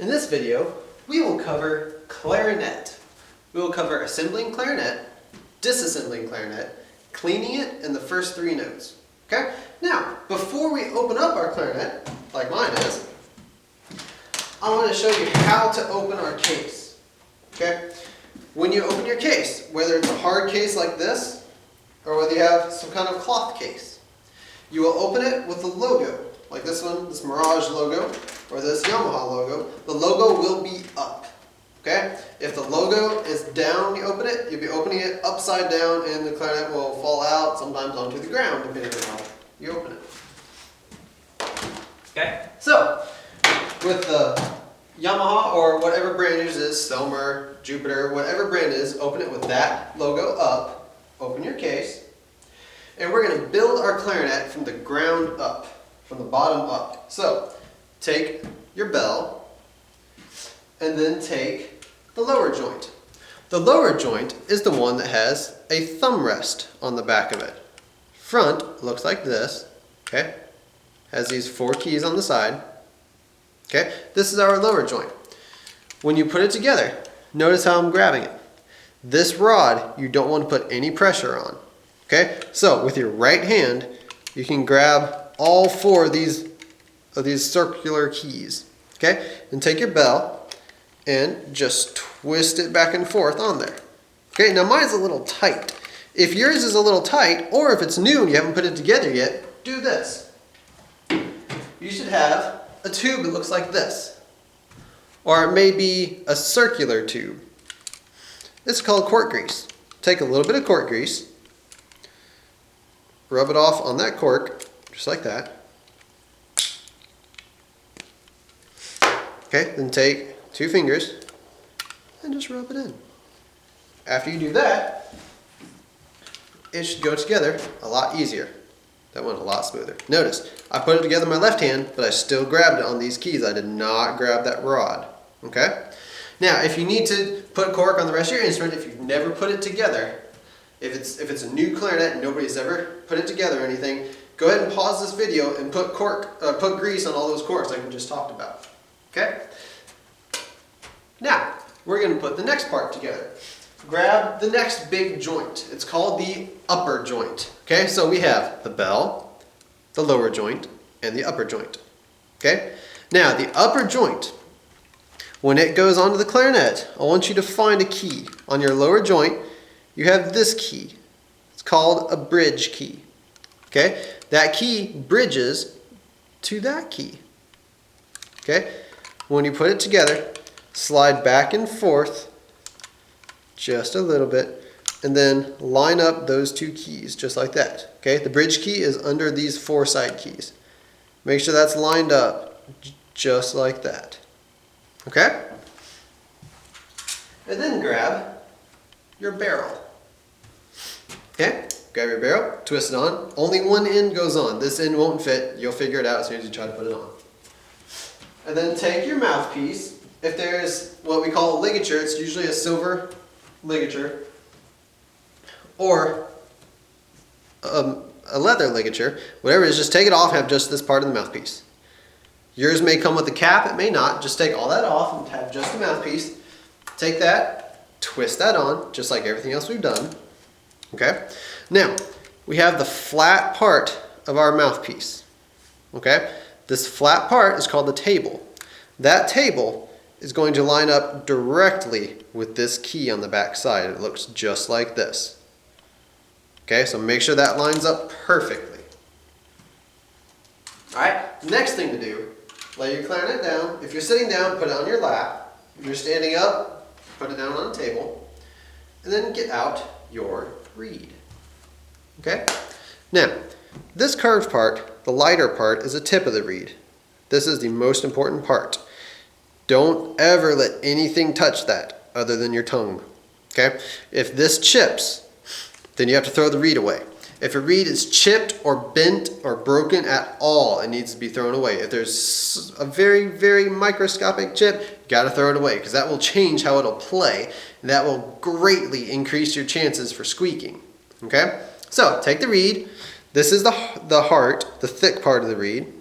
In this video, we will cover clarinet. We will cover assembling clarinet, disassembling clarinet, cleaning it, and the first three notes. Okay? Now, before we open up our clarinet, like mine is, I want to show you how to open our case. Okay? When you open your case, whether it's a hard case like this, or whether you have some kind of cloth case, you will open it with the logo, like this one, this Mirage logo, or this Yamaha logo. The logo will be up. Okay? If the logo is down when you open it, you'll be opening it upside down and the clarinet will fall out, sometimes onto the ground, depending on how you open it. Okay? So, with the Yamaha or whatever brand yours is, Selmer, Jupiter, whatever brand is, open it with that logo up, open your case, and we're going to build our clarinet from the ground up, from the bottom up. So, take your bell, and then take the lower joint. The lower joint is the one that has a thumb rest on the back of it. Front looks like this, okay? Has these 4 keys on the side. Okay, this is our lower joint. When you put it together, notice how I'm grabbing it. This rod, you don't want to put any pressure on. Okay, so with your right hand, you can grab all 4 of these circular keys. Okay, and take your bell and just twist it back and forth on there. Okay, now mine's a little tight. If yours is a little tight, or if it's new and you haven't put it together yet, do this. You should have a tube that looks like this, or it may be a circular tube. It's called cork grease. Take a little bit of cork grease, rub it off on that cork, just like that. Okay, then take 2 fingers and just rub it in. After you do that, it should go together a lot easier. That went a lot smoother. Notice, I put it together with my left hand, but I still grabbed it on these keys. I did not grab that rod. Okay? Now, if you need to put cork on the rest of your instrument, if you've never put it together, if it's a new clarinet and nobody's ever put it together or anything, go ahead and pause this video and put grease on all those corks like we just talked about. Okay? Now, we're going to put the next part together. Grab the next big joint. It's called the upper joint. Okay, so we have the bell, the lower joint, and the upper joint. Okay, now the upper joint, when it goes onto the clarinet, I want you to find a key. On your lower joint, you have this key. It's called a bridge key. Okay, that key bridges to that key. Okay, when you put it together, slide back and forth just a little bit, and then line up those 2 keys just like that. Okay, the bridge key is under these 4 side keys. Make sure that's lined up just like that. Okay? And then grab your barrel. Okay? Grab your barrel, twist it on. Only one end goes on. This end won't fit. You'll figure it out as soon as you try to put it on. And then take your mouthpiece. If there's what we call a ligature, it's usually a silver ligature, or a leather ligature, whatever it is, just take it off and have just this part of the mouthpiece. Yours may come with a cap, it may not. Just take all that off and have just the mouthpiece. Take that, twist that on, just like everything else we've done. Okay? Now, we have the flat part of our mouthpiece. Okay? This flat part is called the table. That table is going to line up directly with this key on the back side. It looks just like this. Okay, so make sure that lines up perfectly. Alright, next thing to do, lay your clarinet down. If you're sitting down, put it on your lap. If you're standing up, put it down on a table. And then get out your reed. Okay? Now, this curved part, the lighter part, is the tip of the reed. This is the most important part. Don't ever let anything touch that other than your tongue. Okay? If this chips, then you have to throw the reed away. If a reed is chipped or bent or broken at all, it needs to be thrown away. If there's a very, very microscopic chip, you gotta throw it away because that will change how it'll play. And that will greatly increase your chances for squeaking. Okay? So, take the reed. This is the heart, the thick part of the reed.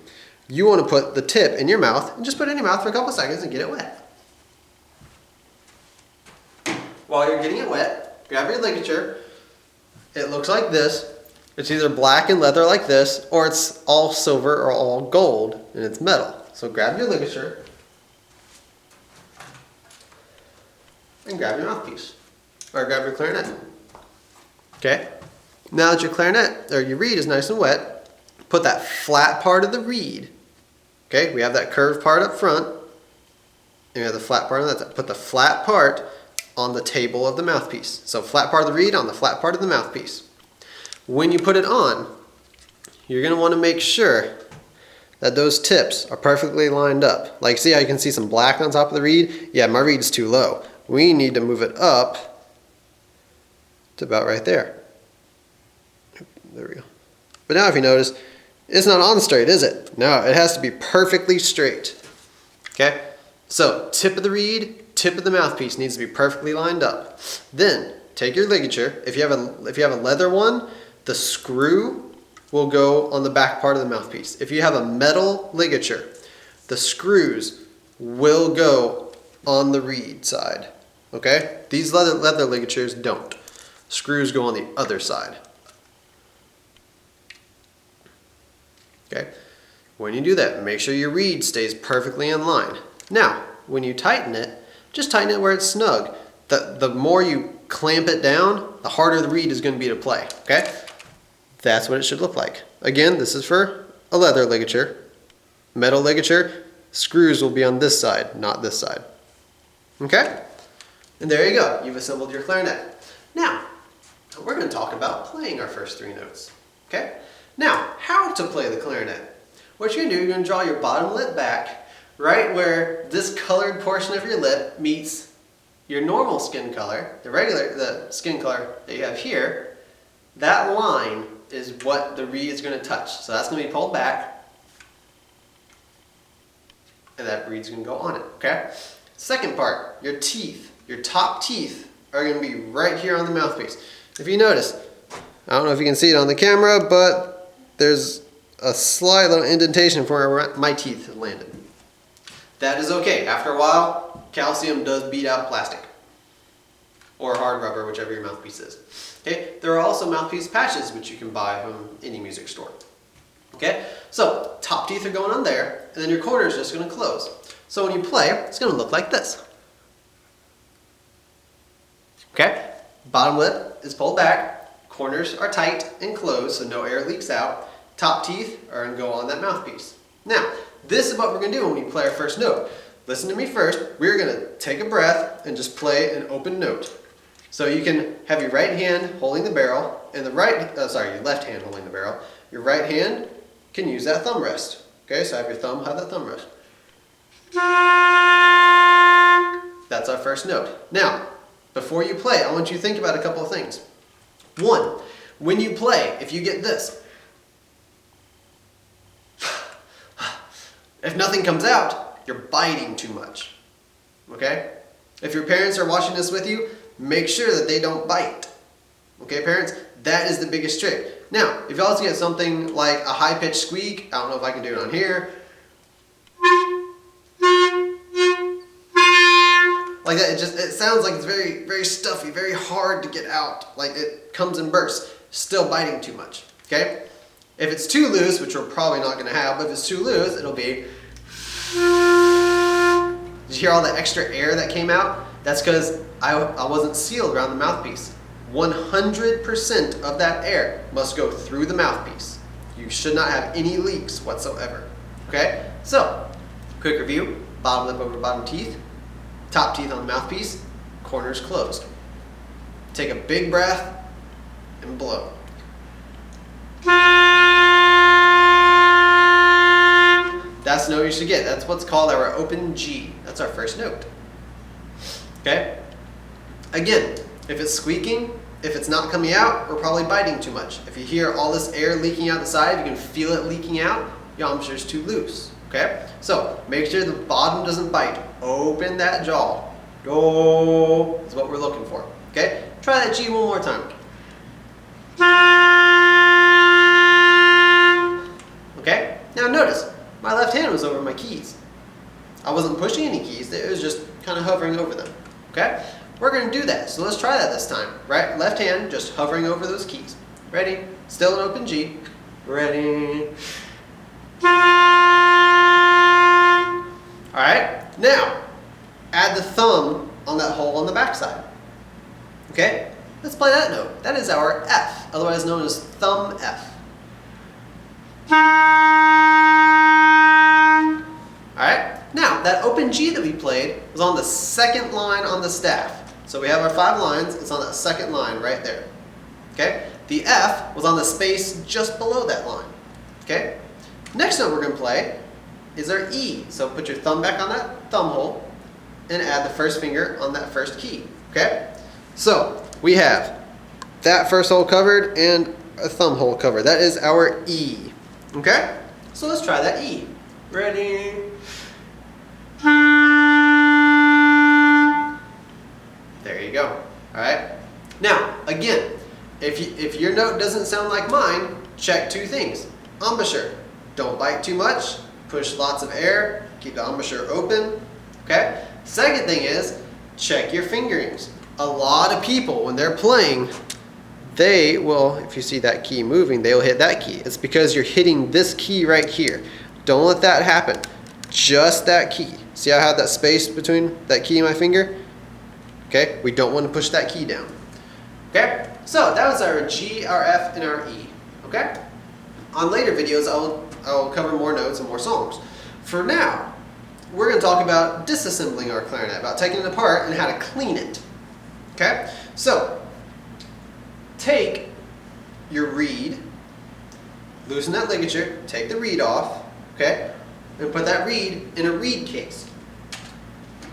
you want to put the tip in your mouth and just put it in your mouth for a couple seconds and get it wet. While you're getting it wet, grab your ligature. It looks like this. It's either black and leather like this, or it's all silver or all gold and it's metal. So grab your ligature and grab your mouthpiece, or grab your clarinet. Okay? Now that your clarinet, or your reed is nice and wet, put that flat part of the reed. Okay, we have that curved part up front, and we have the flat part on that. Put the flat part on the table of the mouthpiece. So flat part of the reed on the flat part of the mouthpiece. When you put it on, you're going to want to make sure that those tips are perfectly lined up. Like, see how you can see some black on top of the reed? Yeah, my reed's too low. We need to move it up to about right there. There we go. But now if you notice, it's not on straight, is it? No, it has to be perfectly straight. Okay? So, tip of the reed, tip of the mouthpiece needs to be perfectly lined up. Then, take your ligature. If you have a leather one, the screw will go on the back part of the mouthpiece. If you have a metal ligature, the screws will go on the reed side. Okay? These leather ligatures don't. Screws go on the other side. Okay? When you do that, make sure your reed stays perfectly in line. Now, when you tighten it, just tighten it where it's snug. The more you clamp it down, the harder the reed is going to be to play. Okay? That's what it should look like. Again, this is for a leather ligature. Metal ligature, screws will be on this side, not this side. Okay? And there you go. You've assembled your clarinet. Now, we're going to talk about playing our first three notes. Okay? Now, how to play the clarinet. What you're going to do, you're going to draw your bottom lip back right where this colored portion of your lip meets your normal skin color, the skin color that you have here. That line is what the reed is going to touch. So that's going to be pulled back, and that reed's going to go on it, okay? Second part, your teeth, your top teeth are going to be right here on the mouthpiece. If you notice, I don't know if you can see it on the camera, but there's a slight little indentation for where my teeth have landed. That is okay. After a while, calcium does beat out plastic or hard rubber, whichever your mouthpiece is. Okay? There are also mouthpiece patches which you can buy from any music store. Okay? So, top teeth are going on there, and then your corner is just going to close. So when you play, it's going to look like this. Okay? Bottom lip is pulled back, corners are tight and closed so no air leaks out. Top teeth are going to go on that mouthpiece. Now, this is what we're going to do when we play our first note. Listen to me first. We're going to take a breath and just play an open note. So you can have your right hand holding the barrel, and your left hand holding the barrel. Your right hand can use that thumb rest. Okay, so have that thumb rest. That's our first note. Now, before you play, I want you to think about a couple of things. One, when you play, if you get this, if nothing comes out, you're biting too much. Okay? If your parents are watching this with you, make sure that they don't bite. Okay, parents? That is the biggest trick. Now, if you also get something like a high-pitched squeak, I don't know if I can do it on here. Like that, it sounds like it's very, very stuffy, very hard to get out. Like it comes in bursts. Still biting too much. Okay? If it's too loose, which we're probably not going to have, but if it's too loose, it'll be... Did you hear all the extra air that came out? That's because I wasn't sealed around the mouthpiece. 100% of that air must go through the mouthpiece. You should not have any leaks whatsoever. Okay? So, quick review. Bottom lip over bottom teeth. Top teeth on the mouthpiece. Corners closed. Take a big breath and blow. That's the note you should get. That's what's called our open G. That's our first note. Okay? Again, if it's squeaking, if it's not coming out, we're probably biting too much. If you hear all this air leaking out the side, you can feel it leaking out, your embouchure's too loose. Okay? So, make sure the bottom doesn't bite. Open that jaw. Do is what we're looking for. Okay? Try that G one more time. Okay? Now notice, my left hand was over my keys. I wasn't pushing any keys, it was just kind of hovering over them, okay? We're gonna do that, so let's try that this time, right? Left hand just hovering over those keys. Ready? Still an open G. Ready? All right, now add the thumb on that hole on the back side. Okay, let's play that note. That is our F, otherwise known as thumb F. All right, now that open G that we played was on the second line on the staff. So we have our 5 lines, it's on that second line right there. Okay, the F was on the space just below that line. Okay, next note we're going to play is our E. So put your thumb back on that thumb hole and add the first finger on that first key. Okay, so we have that first hole covered and a thumb hole covered. That is our E. Okay, so let's try that E. Ready? There you go. All right. Now, again, if your note doesn't sound like mine, check 2 things. Embouchure. Don't bite too much. Push lots of air. Keep the embouchure open. Okay. Second thing is, check your fingerings. A lot of people, when they're playing, they will, if you see that key moving, they will hit that key. It's because you're hitting this key right here. Don't let that happen. Just that key. See how I have that space between that key and my finger? Okay, we don't want to push that key down. Okay, so that was our G, our F, and our E. Okay? On later videos, I will cover more notes and more songs. For now, we're going to talk about disassembling our clarinet, about taking it apart and how to clean it. Okay? So, take your reed, loosen that ligature, take the reed off, okay, and put that reed in a reed case.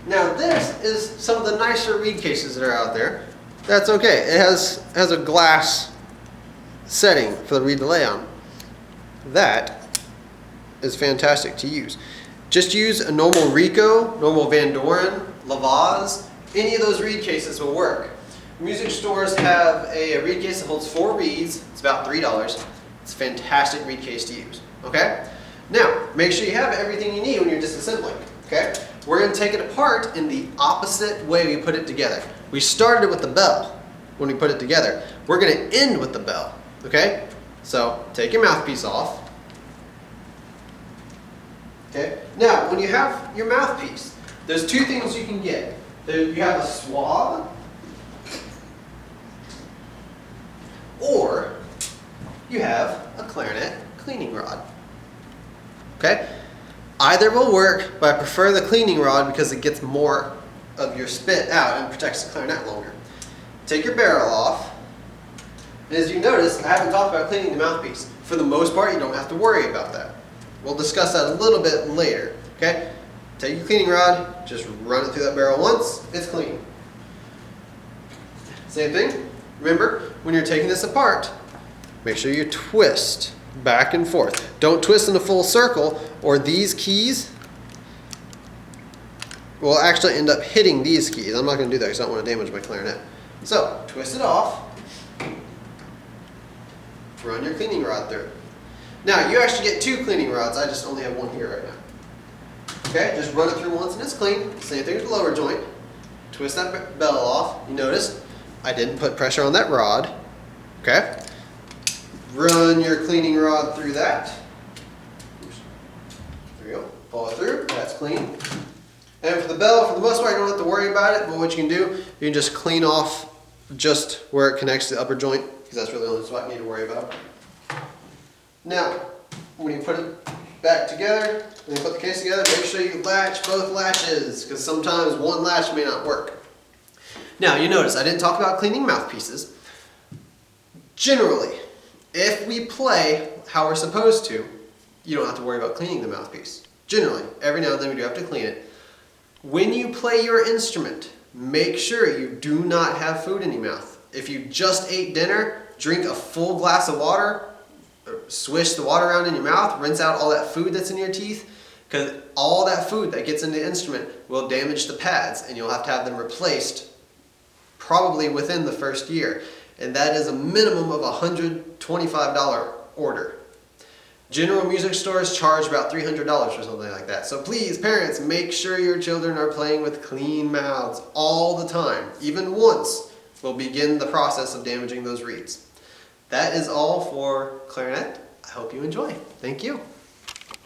Now this is some of the nicer reed cases that are out there. That's okay. It has a glass setting for the reed to lay on. That is fantastic to use. Just use a normal Rico, normal Van Doren, Lavaz. Any of those reed cases will work. Music stores have a reed case that holds 4 reeds. It's about $3. It's a fantastic reed case to use. Okay? Now, make sure you have everything you need when you're disassembling. Okay? We're going to take it apart in the opposite way we put it together. We started with the bell when we put it together. We're going to end with the bell. Okay? So, take your mouthpiece off. Okay? Now, when you have your mouthpiece, there's 2 things you can get. You have a swab, or you have a clarinet cleaning rod. Okay? Either will work, but I prefer the cleaning rod because it gets more of your spit out and protects the clarinet longer. Take your barrel off. And as you notice, I haven't talked about cleaning the mouthpiece. For the most part, you don't have to worry about that. We'll discuss that a little bit later. Okay? Take your cleaning rod, just run it through that barrel once, it's clean. Same thing. Remember, when you're taking this apart, make sure you twist back and forth. Don't twist in a full circle, or these keys will actually end up hitting these keys. I'm not going to do that because I don't want to damage my clarinet. So, twist it off. Run your cleaning rod through. Now, you actually get 2 cleaning rods. I just only have 1 here right now. Okay, just run it through once and it's clean. Same thing with the lower joint. Twist that bell off. You notice I didn't put pressure on that rod. Okay. Run your cleaning rod through that. There you go. Follow through. That's clean. And for the bell, for the most part, you don't have to worry about it. But what you can do, you can just clean off just where it connects to the upper joint, because that's really the only spot you need to worry about. Now, when you put it back together, when you put the case together, make sure you latch both latches, because sometimes one latch may not work. Now, you notice I didn't talk about cleaning mouthpieces. Generally, if we play how we're supposed to, you don't have to worry about cleaning the mouthpiece. Generally, every now and then we do have to clean it. When you play your instrument, make sure you do not have food in your mouth. If you just ate dinner, drink a full glass of water, swish the water around in your mouth, rinse out all that food that's in your teeth, because all that food that gets in the instrument will damage the pads, and you'll have to have them replaced probably within the first year. And that is a minimum of a $125 order. General music stores charge about $300 for something like that. So please, parents, make sure your children are playing with clean mouths all the time. Even once will begin the process of damaging those reeds. That is all for clarinet. I hope you enjoy. Thank you.